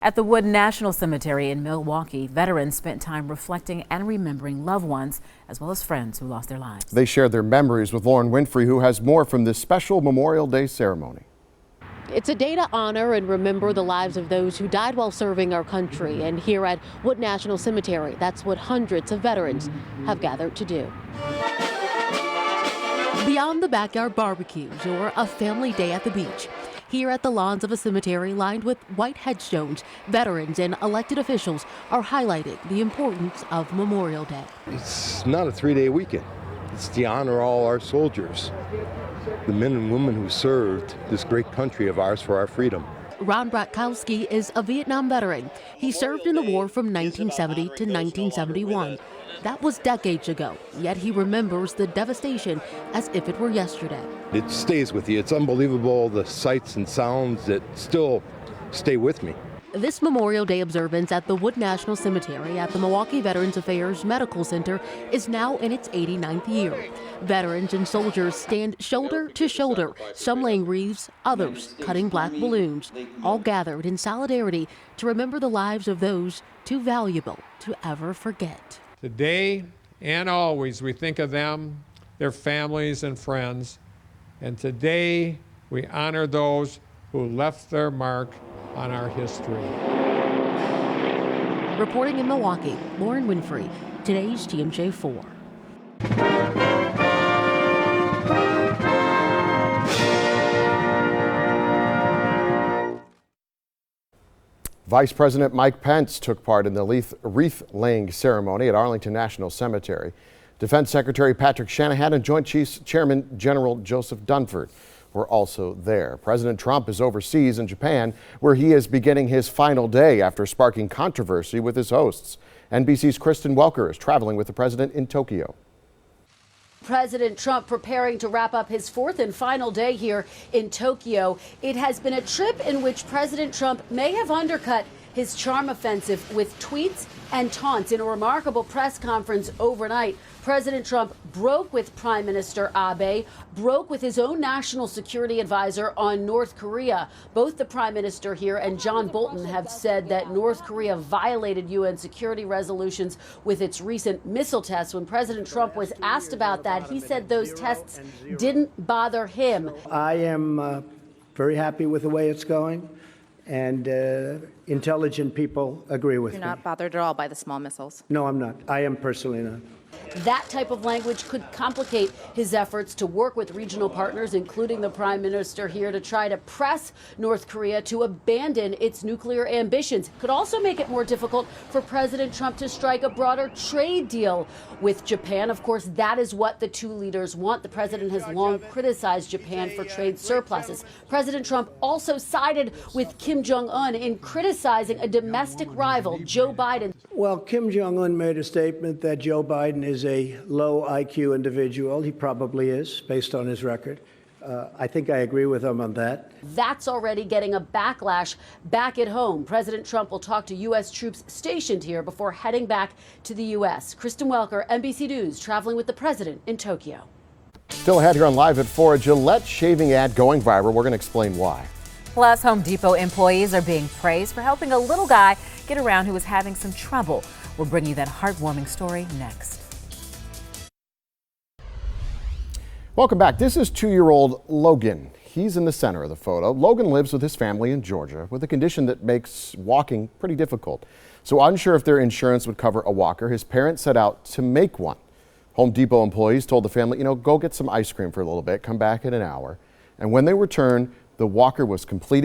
At the Wood National Cemetery in Milwaukee, veterans spent time reflecting and remembering loved ones, as well as friends who lost their lives. They shared their memories with Lauren Winfrey, who has more from this special Memorial Day ceremony. It's a day to honor and remember the lives of those who died while serving our country. And here at Wood National Cemetery, that's what hundreds of veterans have gathered to do. Beyond the backyard barbecues or a family day at the beach, here at the lawns of a cemetery lined with white headstones, veterans and elected officials are highlighting the importance of Memorial Day. It's not a three-day weekend. It's to honor all our soldiers, the men and women who served this great country of ours for our freedom. Ron Bratkowski is a Vietnam veteran. He served in the war from 1970 to 1971. That was decades ago, yet he remembers the devastation as if it were yesterday. It stays with you. It's unbelievable, the sights and sounds that still stay with me. This Memorial Day observance at the Wood National Cemetery at the Milwaukee Veterans Affairs Medical Center is now in its 89th year. Veterans and soldiers stand shoulder to shoulder, some laying wreaths, others cutting black balloons, all gathered in solidarity to remember the lives of those too valuable to ever forget. Today and always we think of them, their families and friends, and today we honor those who left their mark on our history. Reporting in Milwaukee, Lauren Winfrey, today's TMJ4. Vice President Mike Pence took part in the wreath-laying ceremony at Arlington National Cemetery. Defense Secretary Patrick Shanahan and Joint Chiefs Chairman General Joseph Dunford were also there. President Trump is overseas in Japan, where he is beginning his final day after sparking controversy with his hosts. NBC's Kristen Welker is traveling with the president in Tokyo. President Trump preparing to wrap up his fourth and final day here in Tokyo. It has been a trip in which President Trump may have undercut his charm offensive with tweets and taunts. In a remarkable press conference overnight, President Trump broke with Prime Minister Abe, broke with his own national security advisor on North Korea. Both the Prime Minister here and John Bolton have said that North Korea violated UN security resolutions with its recent missile tests. When President Trump was asked about that, he said those tests didn't bother him. I am very happy with the way it's going, and intelligent people agree with me. You're not bothered at all by the small missiles? No, I'm not. I am personally not. That type of language could complicate his efforts to work with regional partners, including the Prime Minister here, to try to press North Korea to abandon its nuclear ambitions. Could also make it more difficult for President Trump to strike a broader trade deal with Japan. Of course, that is what the two leaders want. The president has long criticized Japan for trade surpluses. President Trump also sided with Kim Jong-un in criticizing a domestic rival, Joe Biden. Well, Kim Jong-un made a statement that Joe Biden is a low IQ individual. He probably is, based on his record. I think I agree with him on that. That's already getting a backlash back at home. President Trump will talk to U.S. troops stationed here before heading back to the U.S. Kristen Welker, NBC News, traveling with the president in Tokyo. Still ahead here on Live at 4, a Gillette shaving ad going viral. We're going to explain why. Plus, Home Depot employees are being praised for helping a little guy get around who was having some trouble. We'll bring you that heartwarming story next. Welcome back. This is 2-year-old Logan. He's in the center of the photo. Logan lives with his family in Georgia with a condition that makes walking pretty difficult. So unsure if their insurance would cover a walker, his parents set out to make one. Home Depot employees told the family, go get some ice cream for a little bit, come back in an hour. And when they returned, the walker was completed.